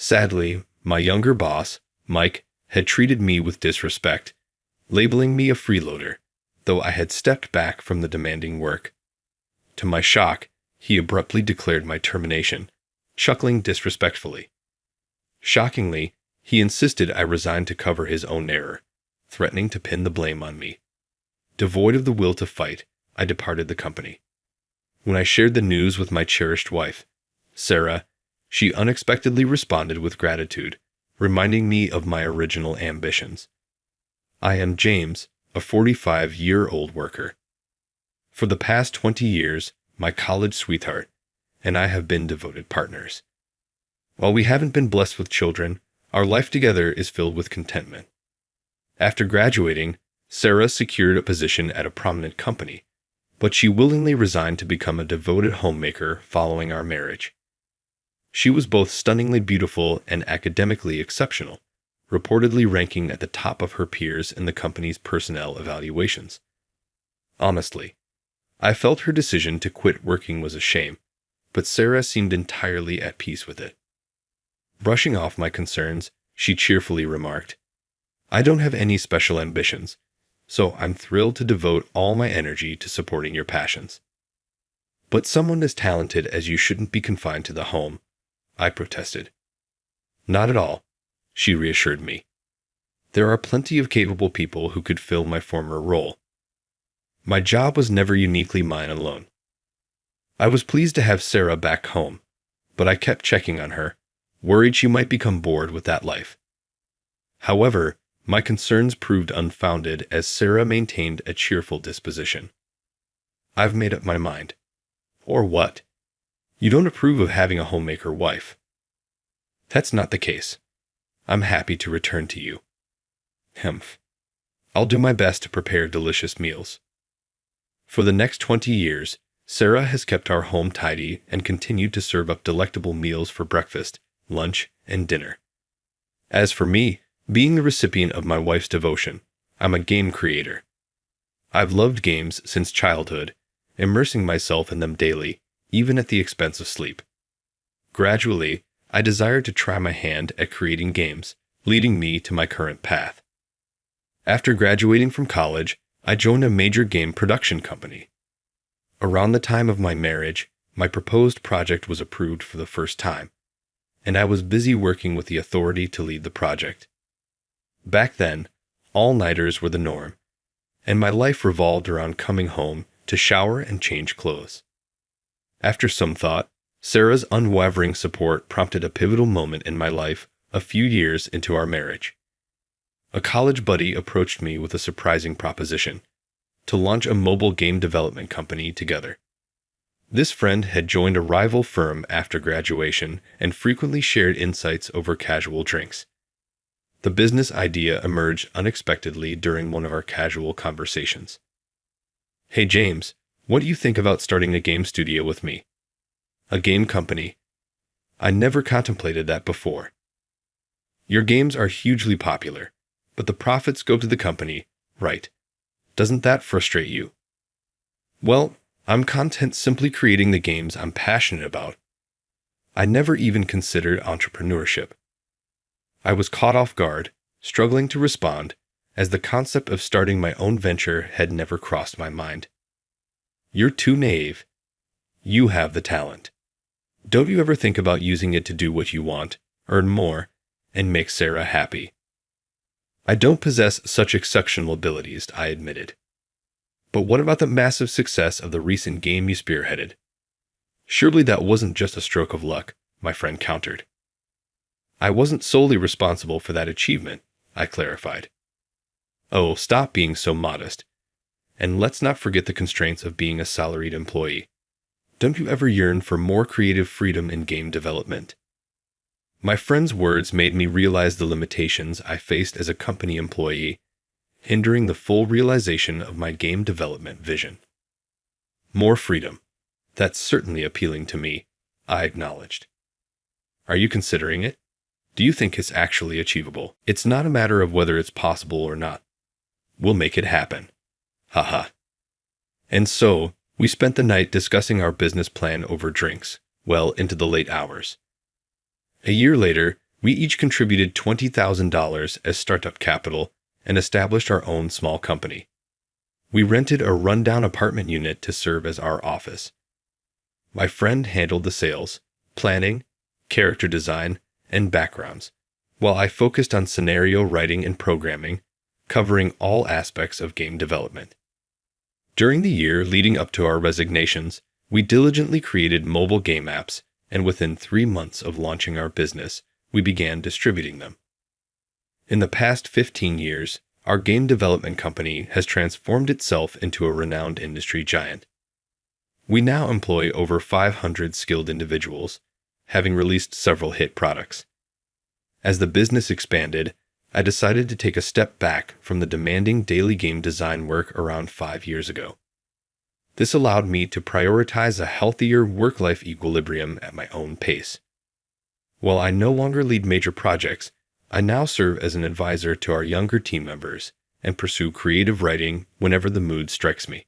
Sadly, my younger boss, Mike, had treated me with disrespect, labeling me a freeloader, though I had stepped back from the demanding work. To my shock, he abruptly declared my termination, chuckling disrespectfully. Shockingly, he insisted I resign to cover his own error, threatening to pin the blame on me. Devoid of the will to fight, I departed the company. When I shared the news with my cherished wife, Sarah, she unexpectedly responded with gratitude, reminding me of my original ambitions. I am James, a 45-year-old worker. For the past 20 years, my college sweetheart, and I have been devoted partners. While we haven't been blessed with children, our life together is filled with contentment. After graduating, Sarah secured a position at a prominent company, but she willingly resigned to become a devoted homemaker following our marriage. She was both stunningly beautiful and academically exceptional, reportedly ranking at the top of her peers in the company's personnel evaluations. Honestly, I felt her decision to quit working was a shame, but Sarah seemed entirely at peace with it. Brushing off my concerns, she cheerfully remarked, "I don't have any special ambitions, so I'm thrilled to devote all my energy to supporting your passions." "But someone as talented as you shouldn't be confined to the home," I protested. "Not at all," she reassured me. "There are plenty of capable people who could fill my former role. My job was never uniquely mine alone." I was pleased to have Sarah back home, but I kept checking on her, worried she might become bored with that life. However, my concerns proved unfounded as Sarah maintained a cheerful disposition. "I've made up my mind." "Or what? You don't approve of having a homemaker wife." "That's not the case. I'm happy to return to you." "Humph. I'll do my best to prepare delicious meals." For the next 20 years, Sarah has kept our home tidy and continued to serve up delectable meals for breakfast, lunch, and dinner. As for me, being the recipient of my wife's devotion, I'm a game creator. I've loved games since childhood, immersing myself in them daily, even at the expense of sleep. Gradually, I desired to try my hand at creating games, leading me to my current path. After graduating from college, I joined a major game production company. Around the time of my marriage, my proposed project was approved for the first time, and I was busy working with the authority to lead the project. Back then, all-nighters were the norm, and my life revolved around coming home to shower and change clothes. After some thought, Sarah's unwavering support prompted a pivotal moment in my life a few years into our marriage. A college buddy approached me with a surprising proposition: to launch a mobile game development company together. This friend had joined a rival firm after graduation and frequently shared insights over casual drinks. The business idea emerged unexpectedly during one of our casual conversations. "Hey James, what do you think about starting a game studio with me?" "A game company? I never contemplated that before." "Your games are hugely popular, but the profits go to the company, right? Doesn't that frustrate you?" "Well, I'm content simply creating the games I'm passionate about. I never even considered entrepreneurship." I was caught off guard, struggling to respond, as the concept of starting my own venture had never crossed my mind. "You're too naive. You have the talent. Don't you ever think about using it to do what you want, earn more, and make Sarah happy?" "I don't possess such exceptional abilities," I admitted. "But what about the massive success of the recent game you spearheaded?" "Surely that wasn't just a stroke of luck," my friend countered. "I wasn't solely responsible for that achievement," I clarified. "Oh, stop being so modest. And let's not forget the constraints of being a salaried employee. Don't you ever yearn for more creative freedom in game development?" My friend's words made me realize the limitations I faced as a company employee, hindering the full realization of my game development vision. "More freedom. That's certainly appealing to me," I acknowledged. "Are you considering it? Do you think it's actually achievable?" "It's not a matter of whether it's possible or not. We'll make it happen." Haha. And so, we spent the night discussing our business plan over drinks, well into the late hours. A year later, We each contributed $20,000 as startup capital and established our own small company. We rented a rundown apartment unit to serve as our office. My friend handled the sales, planning, character design, and backgrounds, while I focused on scenario writing and programming, covering all aspects of game development. During the year leading up to our resignations, we diligently created mobile game apps, and within 3 months of launching our business, we began distributing them. In the past 15 years, our game development company has transformed itself into a renowned industry giant. We now employ over 500 skilled individuals, having released several hit products. As the business expanded, I decided to take a step back from the demanding daily game design work around 5 years ago. This allowed me to prioritize a healthier work-life equilibrium at my own pace. While I no longer lead major projects, I now serve as an advisor to our younger team members and pursue creative writing whenever the mood strikes me.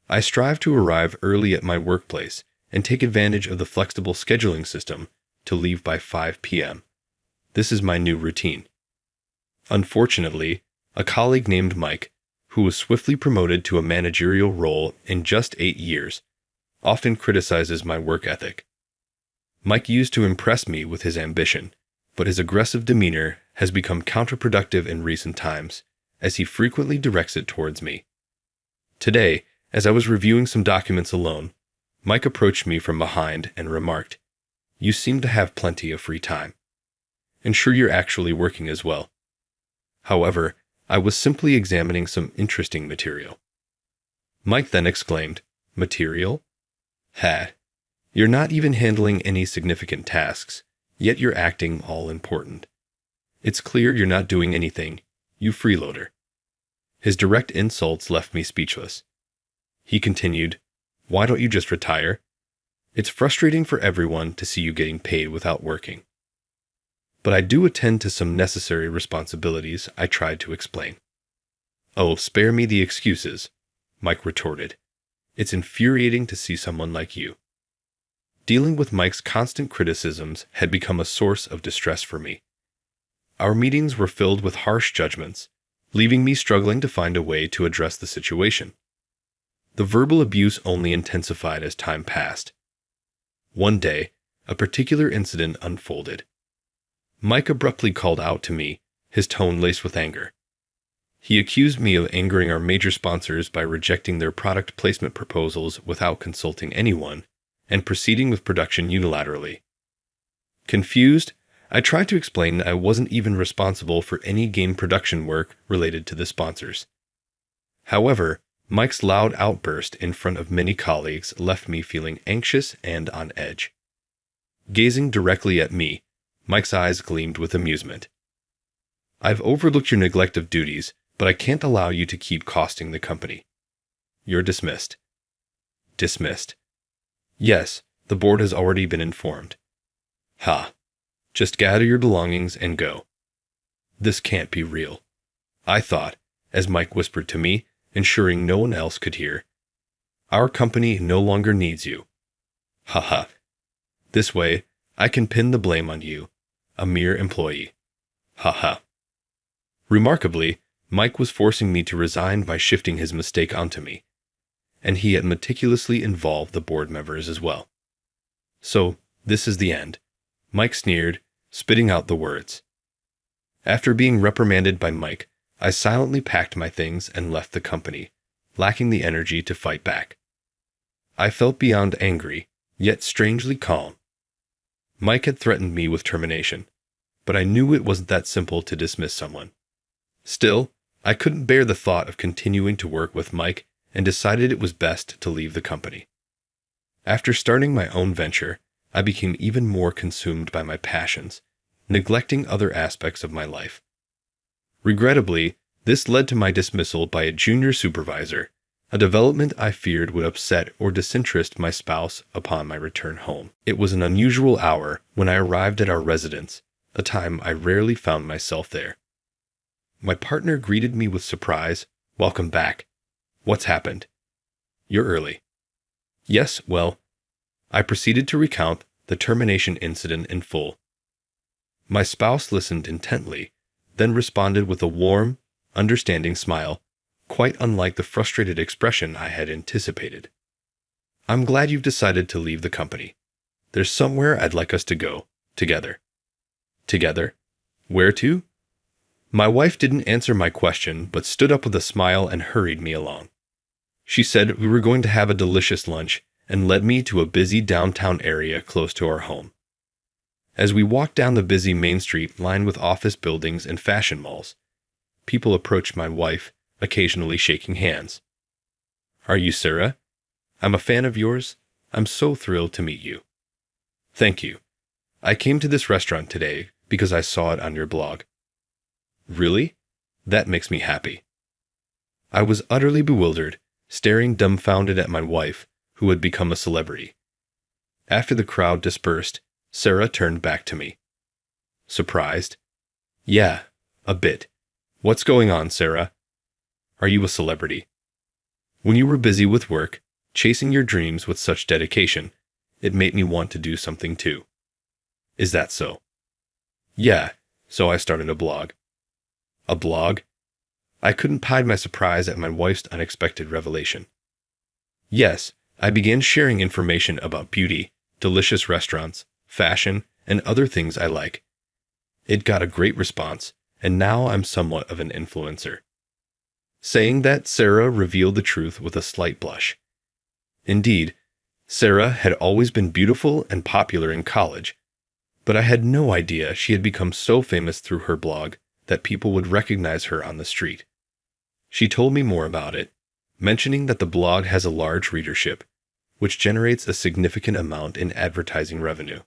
I strive to arrive early at my workplace and take advantage of the flexible scheduling system to leave by 5 p.m. This is my new routine. Unfortunately, a colleague named Mike, who was swiftly promoted to a managerial role in just 8 years, often criticizes my work ethic. Mike used to impress me with his ambition, but his aggressive demeanor has become counterproductive in recent times, as he frequently directs it towards me. Today, as I was reviewing some documents alone, Mike approached me from behind and remarked, "You seem to have plenty of free time. And sure you're actually working as well." However, I was simply examining some interesting material. Mike then exclaimed, "Material? Ha! You're not even handling any significant tasks, yet you're acting all important. It's clear you're not doing anything, you freeloader." His direct insults left me speechless. He continued, "Why don't you just retire? It's frustrating for everyone to see you getting paid without working." "But I do attend to some necessary responsibilities," I tried to explain. "Oh, spare me the excuses," Mike retorted. "It's infuriating to see someone like you." Dealing with Mike's constant criticisms had become a source of distress for me. Our meetings were filled with harsh judgments, leaving me struggling to find a way to address the situation. The verbal abuse only intensified as time passed. One day, a particular incident unfolded. Mike abruptly called out to me, his tone laced with anger. He accused me of angering our major sponsors by rejecting their product placement proposals without consulting anyone and proceeding with production unilaterally. Confused, I tried to explain that I wasn't even responsible for any game production work related to the sponsors. However, Mike's loud outburst in front of many colleagues left me feeling anxious and on edge. Gazing directly at me, Mike's eyes gleamed with amusement. "I've overlooked your neglect of duties, but I can't allow you to keep costing the company. You're dismissed." Dismissed. Yes, the board has already been informed. Ha. Just gather your belongings and go. This can't be real, I thought, as Mike whispered to me, ensuring no one else could hear. "Our company no longer needs you. Ha ha. This way, I can pin the blame on you, a mere employee. Ha ha." Remarkably, Mike was forcing me to resign by shifting his mistake onto me, and he had meticulously involved the board members as well. "So, this is the end," Mike sneered, spitting out the words. After being reprimanded by Mike, I silently packed my things and left the company, lacking the energy to fight back. I felt beyond angry, yet strangely calm. Mike had threatened me with termination, but I knew it wasn't that simple to dismiss someone. Still, I couldn't bear the thought of continuing to work with Mike and decided it was best to leave the company. After starting my own venture, I became even more consumed by my passions, neglecting other aspects of my life. Regrettably, this led to my dismissal by a junior supervisor, a development I feared would upset or disinterest my spouse upon my return home. It was an unusual hour when I arrived at our residence, a time I rarely found myself there. My partner greeted me with surprise. "Welcome back. What's happened?" "You're early." "Yes, well," I proceeded to recount the termination incident in full. My spouse listened intently, then responded with a warm, understanding smile, quite unlike the frustrated expression I had anticipated. I'm glad you've decided to leave the company. There's somewhere I'd like us to go, together. Together? Where to? My wife didn't answer my question, but stood up with a smile and hurried me along. She said we were going to have a delicious lunch and led me to a busy downtown area close to our home. As we walked down the busy main street lined with office buildings and fashion malls, people approached my wife, occasionally shaking hands. Are you Sarah? I'm a fan of yours. I'm so thrilled to meet you. Thank you. I came to this restaurant today because I saw it on your blog. Really? That makes me happy. I was utterly bewildered, staring dumbfounded at my wife, who had become a celebrity. After the crowd dispersed, Sarah turned back to me. Surprised? Yeah, a bit. What's going on, Sarah? Are you a celebrity? When you were busy with work, chasing your dreams with such dedication, it made me want to do something too. Is that so? Yeah, so I started a blog. A blog? I couldn't hide my surprise at my wife's unexpected revelation. Yes, I began sharing information about beauty, delicious restaurants, fashion, and other things I like. It got a great response, and now I'm somewhat of an influencer. Saying that, Sarah revealed the truth with a slight blush. Indeed, Sarah had always been beautiful and popular in college, but I had no idea she had become so famous through her blog that people would recognize her on the street. She told me more about it, mentioning that the blog has a large readership, which generates a significant amount in advertising revenue.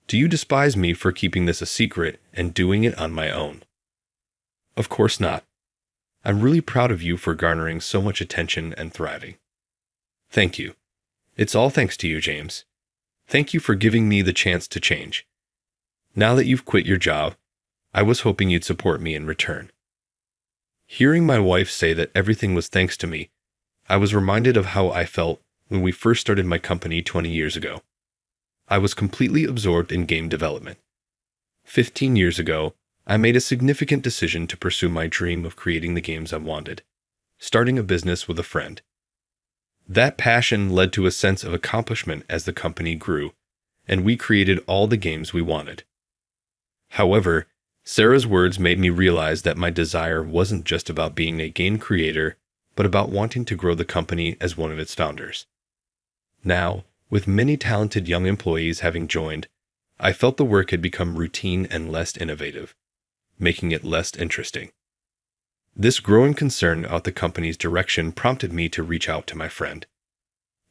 Do you despise me for keeping this a secret and doing it on my own? Of course not. I'm really proud of you for garnering so much attention and thriving. Thank you. It's all thanks to you, James. Thank you for giving me the chance to change. Now that you've quit your job, I was hoping you'd support me in return. Hearing my wife say that everything was thanks to me, I was reminded of how I felt when we first started my company 20 years ago. I was completely absorbed in game development. 15 years ago, I made a significant decision to pursue my dream of creating the games I wanted, starting a business with a friend. That passion led to a sense of accomplishment as the company grew, and we created all the games we wanted. However, Sarah's words made me realize that my desire wasn't just about being a game creator, but about wanting to grow the company as one of its founders. Now, with many talented young employees having joined, I felt the work had become routine and less innovative, making it less interesting. This growing concern about the company's direction prompted me to reach out to my friend.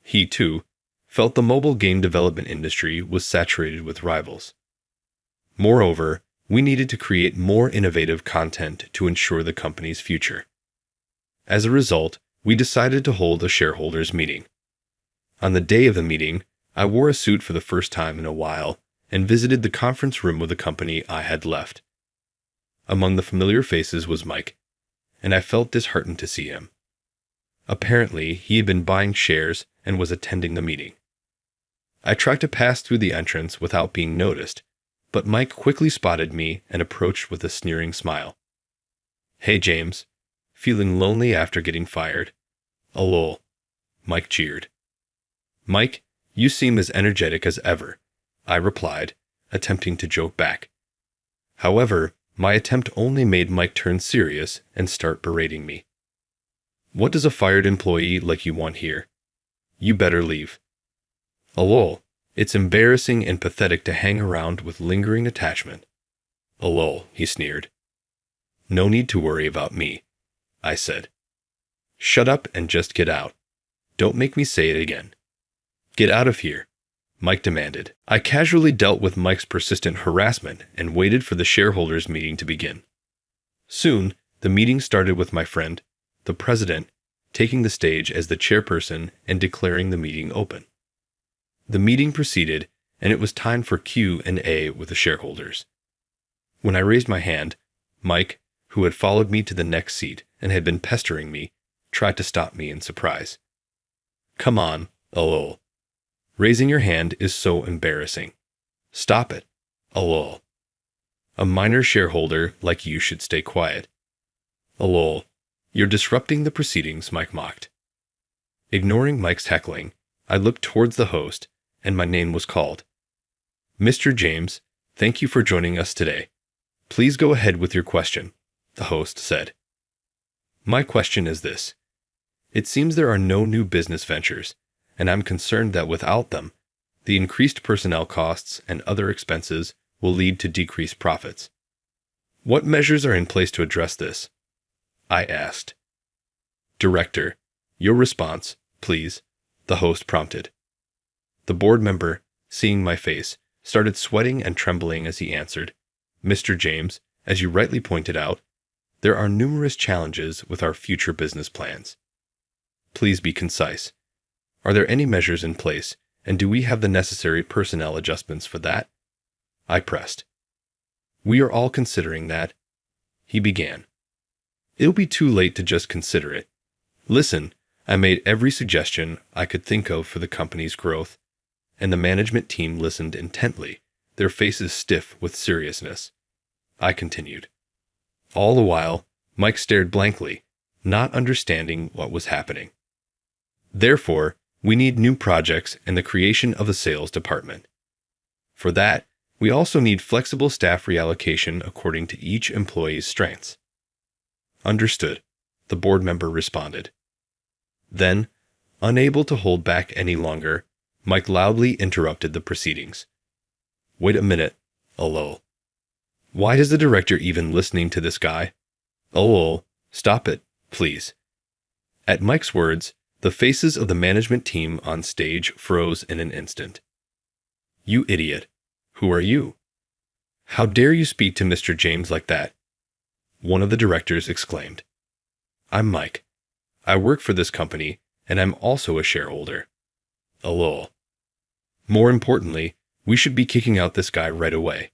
He, too, felt the mobile game development industry was saturated with rivals. Moreover, we needed to create more innovative content to ensure the company's future. As a result, we decided to hold a shareholders' meeting. On the day of the meeting, I wore a suit for the first time in a while and visited the conference room of the company I had left. Among the familiar faces was Mike, and I felt disheartened to see him. Apparently, he had been buying shares and was attending the meeting. I tried to pass through the entrance without being noticed, but Mike quickly spotted me and approached with a sneering smile. Hey, James. Feeling lonely after getting fired? Lol. Mike jeered. Mike, you seem as energetic as ever, I replied, attempting to joke back. However, my attempt only made Mike turn serious and start berating me. What does a fired employee like you want here? You better leave. Lol. It's embarrassing and pathetic to hang around with lingering attachment. Lol, he sneered. No need to worry about me, I said. Shut up and just get out. Don't make me say it again. Get out of here, Mike demanded. I casually dealt with Mike's persistent harassment and waited for the shareholders' meeting to begin. Soon, the meeting started with my friend, the president, taking the stage as the chairperson and declaring the meeting open. The meeting proceeded, and it was time for Q&A with the shareholders. When I raised my hand, Mike, who had followed me to the next seat and had been pestering me, tried to stop me in surprise. Come on, lol. Raising your hand is so embarrassing. Stop it, lol. A minor shareholder like you should stay quiet. Lol. You're disrupting the proceedings, Mike mocked. Ignoring Mike's heckling, I looked towards the host, and my name was called. Mr. James, thank you for joining us today. Please go ahead with your question, the host said. My question is this. It seems there are no new business ventures, and I'm concerned that without them, the increased personnel costs and other expenses will lead to decreased profits. What measures are in place to address this? I asked. Director, your response, please, the host prompted. The board member, seeing my face, started sweating and trembling as he answered, Mr. James, as you rightly pointed out, there are numerous challenges with our future business plans. Please be concise. Are there any measures in place, and do we have the necessary personnel adjustments for that? I pressed. We are all considering that. He began. It'll be too late to just consider it. Listen, I made every suggestion I could think of for the company's growth, and the management team listened intently, their faces stiff with seriousness. I continued. All the while, Mike stared blankly, not understanding what was happening. Therefore, we need new projects and the creation of a sales department. For that, we also need flexible staff reallocation according to each employee's strengths. Understood, the board member responded. Then, unable to hold back any longer, Mike loudly interrupted the proceedings. Wait a minute, lol. Why is the director even listening to this guy? Lol, stop it, please. At Mike's words, the faces of the management team on stage froze in an instant. You idiot. Who are you? How dare you speak to Mr. James like that? One of the directors exclaimed. I'm Mike. I work for this company, and I'm also a shareholder. Lol. More importantly, we should be kicking out this guy right away.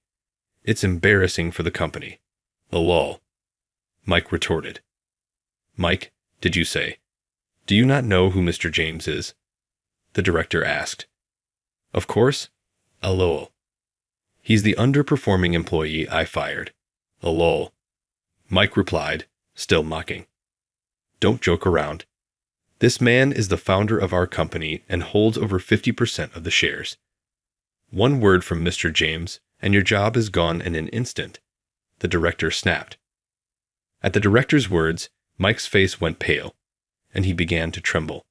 It's embarrassing for the company. Lol. Mike retorted. Mike, did you say? Do you not know who Mr. James is? The director asked. Of course. Lol. He's the underperforming employee I fired. Lol. Mike replied, still mocking. Don't joke around. This man is the founder of our company and holds over 50% of the shares. One word from Mr. James, and your job is gone in an instant. The director snapped. At the director's words, Mike's face went pale, and he began to tremble.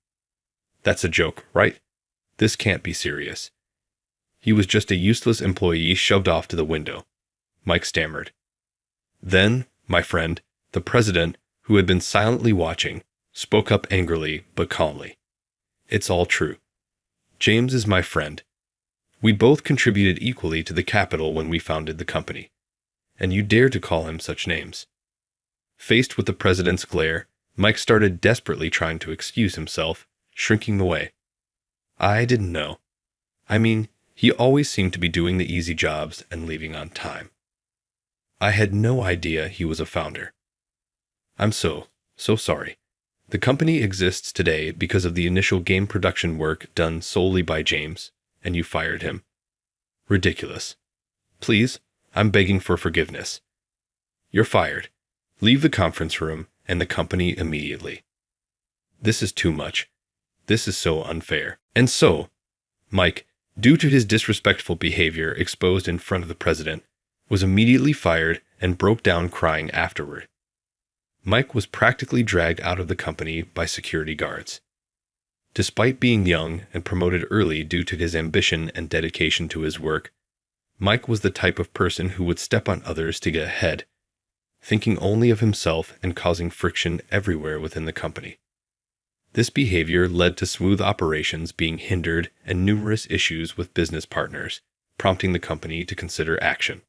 That's a joke, right? This can't be serious. He was just a useless employee shoved off to the window. Mike stammered. Then, my friend, the president, who had been silently watching, spoke up angrily but calmly. It's all true. James is my friend. We both contributed equally to the capital when we founded the company. And you dare to call him such names. Faced with the president's glare, Mike started desperately trying to excuse himself, shrinking away. I didn't know. I mean, he always seemed to be doing the easy jobs and leaving on time. I had no idea he was a founder. I'm so sorry. The company exists today because of the initial game production work done solely by James, and you fired him. Ridiculous. Please, I'm begging for forgiveness. You're fired. Leave the conference room and the company immediately. This is too much. This is so unfair. And so, Mike, due to his disrespectful behavior exposed in front of the president, was immediately fired and broke down crying afterward. Mike was practically dragged out of the company by security guards. Despite being young and promoted early due to his ambition and dedication to his work, Mike was the type of person who would step on others to get ahead, thinking only of himself and causing friction everywhere within the company. This behavior led to smooth operations being hindered and numerous issues with business partners, prompting the company to consider action.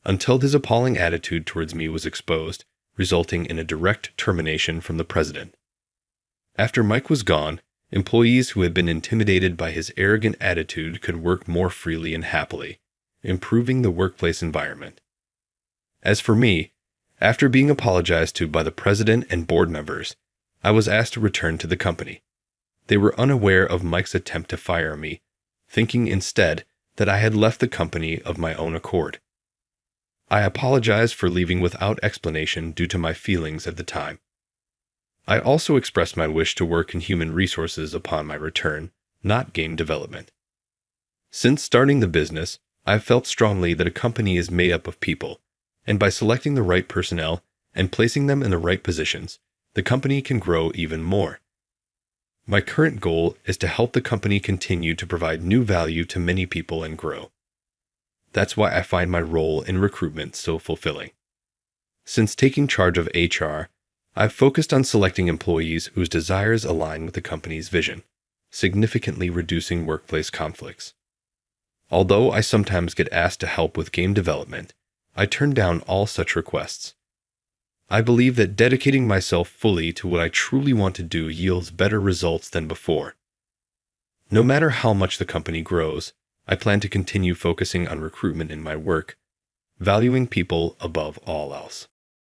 Until his appalling attitude towards me was exposed, resulting in a direct termination from the president. After Mike was gone, employees who had been intimidated by his arrogant attitude could work more freely and happily, improving the workplace environment. As for me, after being apologized to by the president and board members, I was asked to return to the company. They were unaware of Mike's attempt to fire me, thinking instead that I had left the company of my own accord. I apologize for leaving without explanation due to my feelings at the time. I also expressed my wish to work in human resources upon my return, not game development. Since starting the business, I've felt strongly that a company is made up of people, and by selecting the right personnel and placing them in the right positions, the company can grow even more. My current goal is to help the company continue to provide new value to many people and grow. That's why I find my role in recruitment so fulfilling. Since taking charge of HR, I've focused on selecting employees whose desires align with the company's vision, significantly reducing workplace conflicts. Although I sometimes get asked to help with game development, I turn down all such requests. I believe that dedicating myself fully to what I truly want to do yields better results than before. No matter how much the company grows, I plan to continue focusing on recruitment in my work, valuing people above all else.